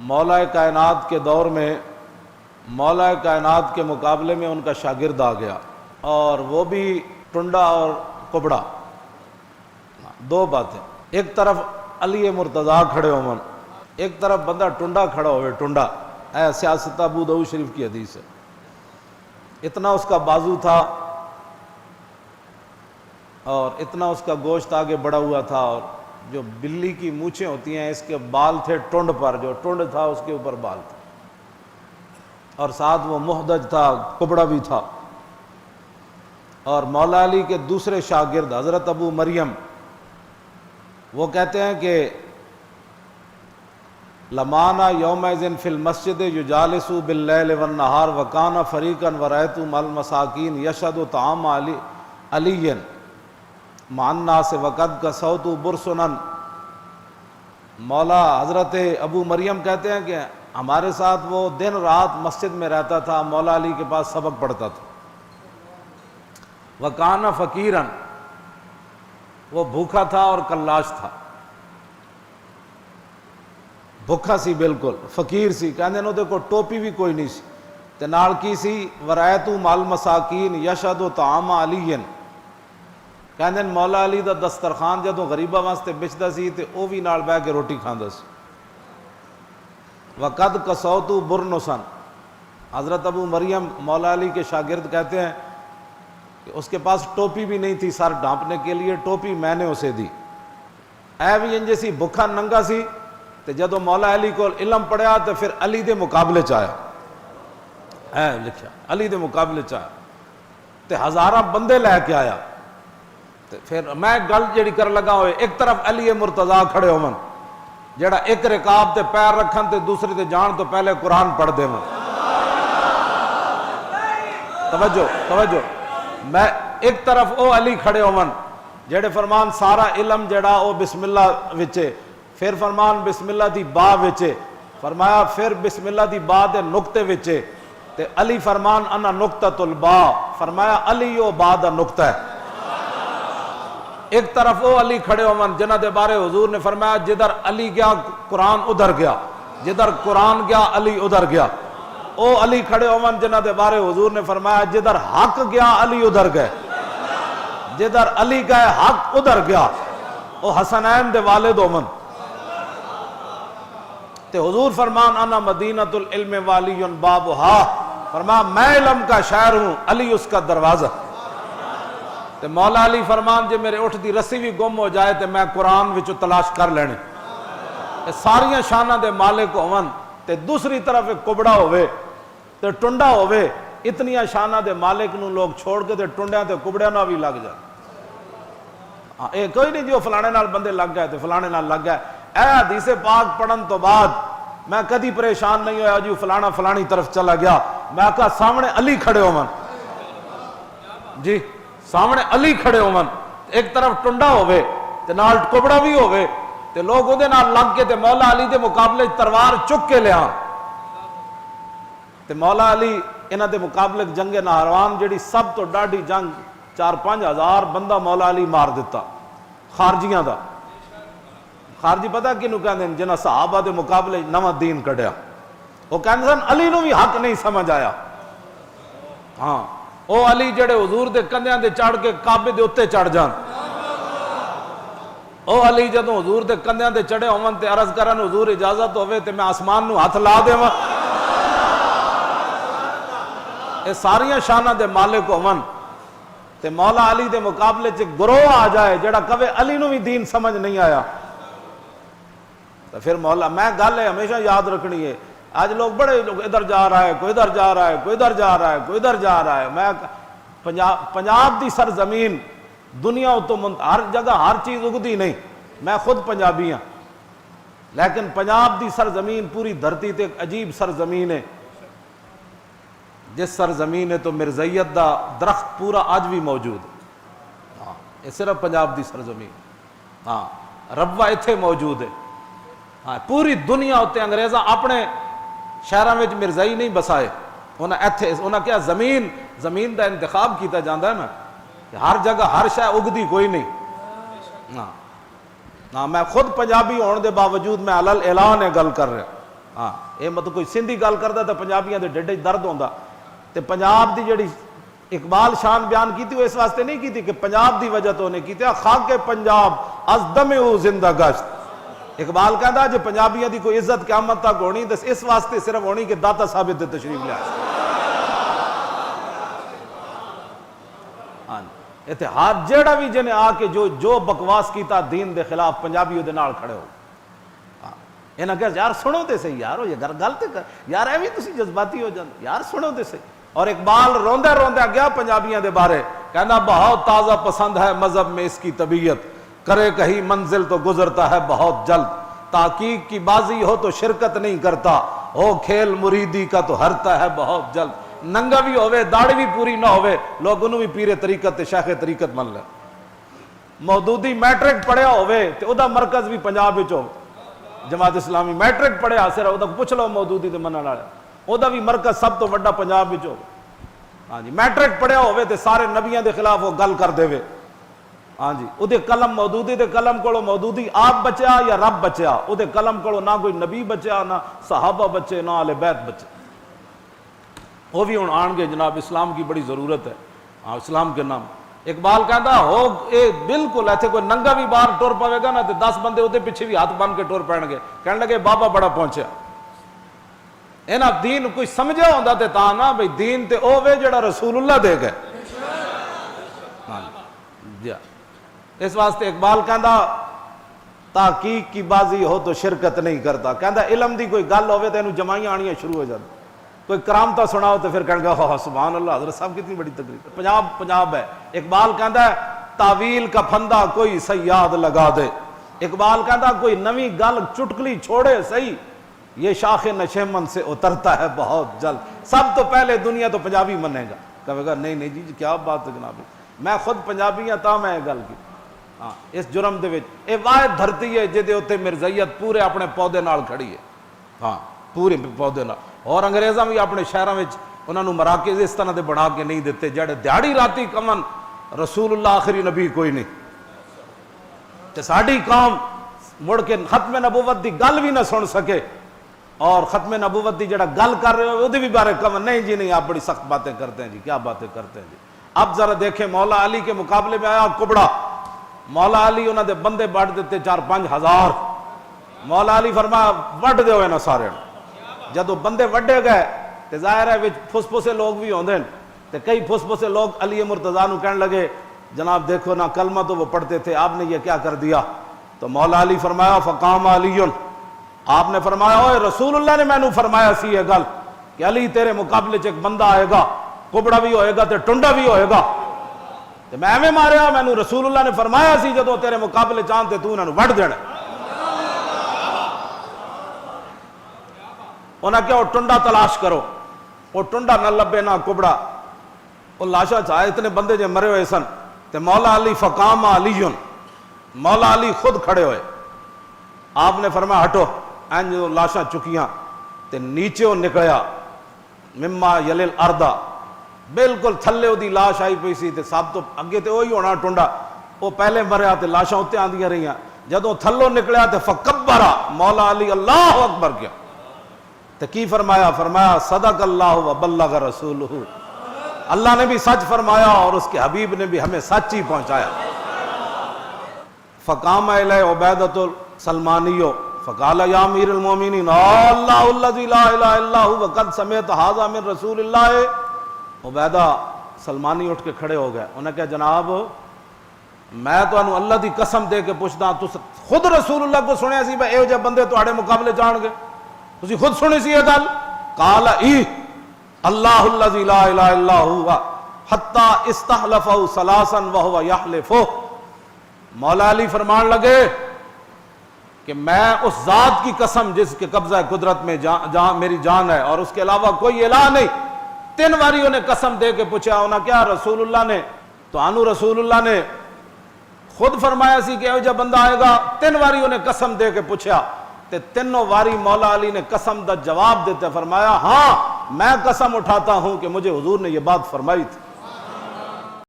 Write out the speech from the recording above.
مولا کائنات کے دور میں مولا کائنات کے مقابلے میں ان کا شاگرد آ گیا، اور وہ بھی ٹنڈا اور کبڑا، دو باتیں۔ ایک طرف علی مرتضیٰ کھڑے ہوں، ایک طرف بندہ ٹنڈا کھڑا ہوئے، ٹنڈا، اے سیاست ابو داؤد شریف کی حدیث ہے، اتنا اس کا بازو تھا اور اتنا اس کا گوشت آگے بڑا ہوا تھا، اور جو بلی کی مونچھیں ہوتی ہیں اس کے بال تھے ٹنڈ پر، جو ٹنڈ تھا اس کے اوپر بال تھا، اور ساتھ وہ محدج تھا، کبڑا بھی تھا۔ اور مولا علی کے دوسرے شاگرد حضرت ابو مریم، وہ کہتے ہیں کہ لمانا یومئذ فی المسجد یجالس باللیل والنہار وکان فریقا ورأیت مع المساکین یشہد طعام علی مع الناس وقد کسوت برسنا۔ مولا حضرت ابو مریم کہتے ہیں کہ ہمارے ساتھ وہ دن رات مسجد میں رہتا تھا، مولا علی کے پاس سبق پڑھتا تھا۔ وکان فقیرا، وہ بھوکا تھا اور کلاش تھا، بھوکا سی، بالکل فقیر سی، کہندے نے دے کو ٹوپی بھی کوئی نہیں سی تے نال کی سی ورایت مع المساکین یشہد طعام علی، کہندے مولا علی دا دسترخوان جدوں غریباں واسطے بچدا سی تے او بھی نال بیٹھ کے روٹی کھاندا سی۔ وقد کسوت برنسا، حضرت ابو مریم مولا علی کے شاگرد کہتے ہیں کہ اس کے پاس ٹوپی بھی نہیں تھی سر ڈھانپنے کے لیے، ٹوپی میں نے اسے دی، اے بھی انجے سی بھکھا ننگا سی، تے جدو مولا علی کو علم پڑھیا تو پھر علی دے مقابلے چاہیا، اے لکھیا علی دے مقابلے چاہیا تے ہزارہ بندے لے کے آیا۔ تے پھر میں گل جڑی کر لگا ہوئے، ایک طرف علی مرتضیٰ کھڑے ہون جڑا ایک رکاب تے پیر رکھن تے دوسرے تے جان تو پہلے قرآن پڑھ دے من، توجہ توجہ، میں ایک طرف او علی کھڑے ہون جڑے فرمان سارا علم جڑا او بسم اللہ وچے، پھر فرمان بسم اللہ دی با وچے، فرمایا پھر بسم اللہ دی با دے نقطے وچے، تے علی فرمان انا نقطۃ البا، فرمایا علی او با دا نقطہ ہے۔ ایک طرف او علی کھڑے ہون جنہ دے بارے حضور نے فرمایا جدھر علی گیا قرآن ادھر گیا، جدھر قرآن گیا علی ادھر گیا۔ او علی کھڑے ہون جنہ دے بارے حضور نے فرمایا جدھر حق گیا علی ادھر گئے، جدھر علی گئے حق ادھر گیا۔ او حسنین دے والد ہون تے حضور فرمان انا مدینۃ العلم والی بابھا، فرمایا میں علم کا شہر ہوں، علی اس کا دروازہ۔ تے مولا علی فرمان جے میرے اٹھ دی رسی بھی گم ہو جائے تے میں قرآن وچوں تلاش کر لینے۔ ساریاں شانہ دے مالک ہون تے دوسری طرف ایک کبڑا ہوئے تے ٹنڈا ہوئے، اتنیاں شانہ دے مالک نو لوگ چھوڑ کے تے ٹنڈیاں تے کبڑیاں نہ بھی لگ جائے۔ اے کوئی نہیں جو فلانے نال بندے لگ گئے تے فلانے نال لگ گئے۔ اے حدیث پاک پڑھن تو بعد میں کدی پریشان نہیں ہویا جو فلانا فلانی طرف چلا گیا، میں کہا سامنے علی کھڑے ہون، جی سامنے علی کھڑے ہون، ایک طرف ٹنڈا ہوئے تے نال کبڑا بھی ہوئے تے لوگ او دے نال لگ کے تے مولا علی دے مقابلے تلوار چک کے لیا تے مولا علی انہاں دے مقابلے جنگ نہروان جڑی سب تو ڈاڈی جنگ 4-5 ہزار بندہ مولا علی مار دیتا خارجیاں دا۔ خارجی پتہ کینوں کہندے نے جنہاں صحابہ دے مقابلے نواں دین کڈیا، وہ کہندے سن علی نو بھی حق نہیں سمجھ آیا۔ ہاں او علی جڑے حضور دے کندھیاں دے چڑھ کے کعبے دے اوتے چڑھ جان، او علی جدوں حضور دے کندھیاں دے چڑھے ہون تے عرض کرن حضور اجازت ہوے تے میں آسمان نو ہاتھ لا دیواں۔ اے ساریاں شانہ دے مالک ہون تے مولا علی دے مقابلے چ گروہ آ جائے جڑا کہے علی نو بھی دین سمجھ نہیں آیا تو پھر مولا، میں گل ہے ہمیشہ یاد رکھنی ہے۔ آج لوگ بڑے لوگ ادھر جا رہا ہے، کوئی ادھر جا رہا ہے، کوئی ادھر جا رہا ہے، کوئی ادھر جا رہا ہے۔ میں پنجاب دی سرزمین دنیا تو ہر جگہ ہر چیز اگدی نہیں، میں خود پنجابی ہاں، لیکن پنجاب دی سرزمین پوری دھرتی تے ایک عجیب سرزمین ہے، جس سرزمین ہے تو مرزائیت دا درخت پورا آج بھی موجود ہے۔ ہاں یہ صرف پنجاب دی سرزمین، ہاں ربوہ ایتھے موجود ہے۔ ہاں پوری دنیا ہوتے انگریزاں اپنے شہراں وچ مرزائی نہیں بسائے، انہاں ایتھے انہاں کیا زمین دا انتخاب کیتا جاندا ہے نا، کہ ہر جگہ ہر شے اگدی کوئی نہیں۔ ہاں میں خود پنجابی ہون دے باوجود میں علل اعلان ہے گل کر رہا، ہاں یہ مطلب کوئی سندھی گل کرتا تو پنجابیاں دے ڈیڈے درد ہوتا. تے پنجاب دی جڑی اقبال شان بیان کی تھی وہ اس واسطے نہیں کی تھی کہ پنجاب دی وجہ تو نہیں کی تھی خاک پنجاب از دم زندہ گشت. اقبال کہتا جی پنجابیاں دی کوئی عزت قیامت تک ہونی تو اس واسطے صرف ہونی کہ داتا ثابت دے تشریف لیا. اتحاد جیڑا بھی جنے آ کے جو بکواس کیتا دین دے خلاف پنجابی دے نال کھڑے ہو. انہاں کہ یار سنو تے صحیح یار یہ گل تے کر یار ایویں تسی جذباتی ہو جاندے یار سنو تے صحیح. اور اقبال روندے روندے گیا پنجابیاں دے بارے کہنا بہت تازہ پسند ہے مذہب میں اس کی طبیعت کرے کہیں منزل تو گزرتا ہے بہت جلد تحقیق کی بازی ہو تو شرکت نہیں کرتا ہو کھیل مریدی کا تو ہرتا ہے بہت جلد. ننگا بھی ہوئے داڑھی بھی پوری نہ ہوئے لوگ انہوں بھی پیرے طریقت تے شیخ طریقت من لے. مودودی میٹرک پڑھیا ہوئے تے او دا مرکز بھی پنجاب وچ ہو جماعت اسلامی میٹرک پڑھیا صرف او دا پوچھ لو مودودی تے منن والے او دا بھی مرکز سب تو بڑا پنجاب وچ ہو. ہاں جی میٹرک پڑھیا ہوئے تے سارے نبیاں دے خلاف وہ گل کر دے وے. ہاں جی او دے قلم مودودی دے قلم کولو مودودی آپ بچیا یا رب بچیا او دے قلم کولو نہ کوئی نبی بچیا نہ صحابہ بچے نہ اہل بیت بچے. وہ بھی ہوں آن گے جناب اسلام کی بڑی ضرورت ہے. ہاں اسلام کے نام اقبال کہتا ہو اے بالکل ایتھے کوئی ننگا بھی باہر ٹور پاوے گا نا تے 10 بندے وہ پیچھے بھی ہاتھ بن کے ٹور پہن گے کہنے لگے بابا بڑا پہنچیا. اینا دین کوئی سمجھا ہوندا تے تا نا بھئی دین تے او وے جڑا رسول اللہ دے گئے. ہاں جی اس واسطے اقبال کہندا تحقیق کی بازی ہو تو شرکت نہیں کرتا. کہندا علم دی کوئی گل ہوے تے اینو جمائیاں آنیاں شروع ہو جاندی. کوئی کرامتا سناؤ تو پھر کہنے گا سبحان اللہ حضرت صاحب کتنی بڑی تقریر. پنجاب ہے. اقبال کہندا ہے تعویل کا پھندا کوئی صیاد لگا دے. اقبال کہندا کوئی نویں گل چٹکلی چھوڑے صحیح یہ شاخ نشیمن سے اترتا ہے بہت جلد. سب تو پہلے دنیا تو پنجابی منے گا. کہے گا نہیں جی کیا بات ہے جناب میں خود پنجابی ہاں تا میں گل کی. ہاں اس جرم دے وچ اے واحد دھرتی ہے جے اوتے مرزائیت پورے اپنے پودے نال کھڑی ہے. ہاں پورے پودے نال. اور انگریزاں بھی اپنے شہراں وچ انہاں نوں مراکز اس طرح دے بنا کے نہیں دیتے جڑے دیہڑی راتی کمن رسول اللہ آخری نبی کوئی نہیں. تے ساڈی قوم مڑ کے ختم نبوت دی گل بھی نہ سن سکے اور ختم نبوت دی جڑا گل کر رہے ہو وہ بھی بارے کم نہیں جی نہیں آپ بڑی سخت باتیں کرتے ہیں جی کیا باتیں کرتے ہیں جی. اب ذرا دیکھیں مولا علی کے مقابلے میں آیا کبڑا. مولا علی انہوں نے بندے بڑھ دیتے 4-5 ہزار. مولا علی فرمایا وڈ دے ہوئے نا سارے. جدو بندے وڈے گئے تے ظاہر ہے وچ پھس پھسے لوگ بھی ہوندے تے کئی پھس پھسے لوگ علی مرتضیٰ نو کہنے لگے جناب دیکھو نا کلمہ تو وہ پڑھتے تھے آپ نے یہ کیا کر دیا. تو مولا علی فرمایا فقام علی آپ نے فرمایا اوے رسول اللہ نے میں نو فرمایا سی یہ گل کہ علی تیرے مقابلے چ ایک بندہ آئے گا کبڑا بھی ہوئے گا تے ٹنڈا بھی ہوئے گا. تے میں ایویں ماریا میں نو رسول اللہ نے فرمایا سی جدو تیرے مقابلے چاہتے تو انہاں نو وڈ دینا. انہاں کیا وہ ٹنڈا تلاش کرو وہ ٹنڈا نہ لبے نہ کبڑا وہ لاشا چاہے اتنے بندے جو مرے ہوئے سن. تے مولا علی فقام علی مولا علی خود کھڑے ہوئے. آپ نے فرمایا ہٹو. این جو لاشاں چکیاں تے نیچے وہ نکلیا مما یلیل اردا بالکل تھلے وہ دی لاش آئی پئی سی تے سب تو اگے تے وہی ہونا ٹنڈا وہ پہلے مریا تے لاشاں اتنے آندیاں رہیاں. جدوں تھلوں نکلیا تے فکبرا مولا علی اللہ اکبر کیا تے کی فرمایا فرمایا صدق اللہ و بلغ رسولہ اللہ نے بھی سچ فرمایا اور اس کے حبیب نے بھی ہمیں سچ ہی پہنچایا. فقام الیہ عبیدۃ السلمانیو فقال یا امیر المومنین اللہ الذی لا الہ الا هو وقد سمعت ھذا من رسول اللہ. عبیدہ سلمانی اٹھ کے کھڑے ہو گئے. انہوں نے کہا جناب میں تو انہوں اللہ دی قسم دے کے پوچھتا تو خود رسول اللہ کو سنیا سی بھائی اے جب بندے تو آڑے مقابلے جان گے تسی خود سنی سی یہ گل. قال ای اللہ الذی لا الہ الا هو حتی استحلفہ ثلاثا وہو یحلفہ. مولا علی فرمان لگے کہ میں اس ذات کی قسم جس کے قبضہ قدرت میں میری جان ہے اور اس کے علاوہ کوئی الہ نہیں. 3 باری انہیں قسم دے کے پوچھا انہاں کیا رسول اللہ نے تو انو رسول اللہ نے خود فرمایا سی کہ جب بندہ آئے گا. 3 باری انہیں قسم دے کے پوچھا تے 3 باری مولا علی نے قسم دا جواب دیتے فرمایا ہاں میں قسم اٹھاتا ہوں کہ مجھے حضور نے یہ بات فرمائی تھی.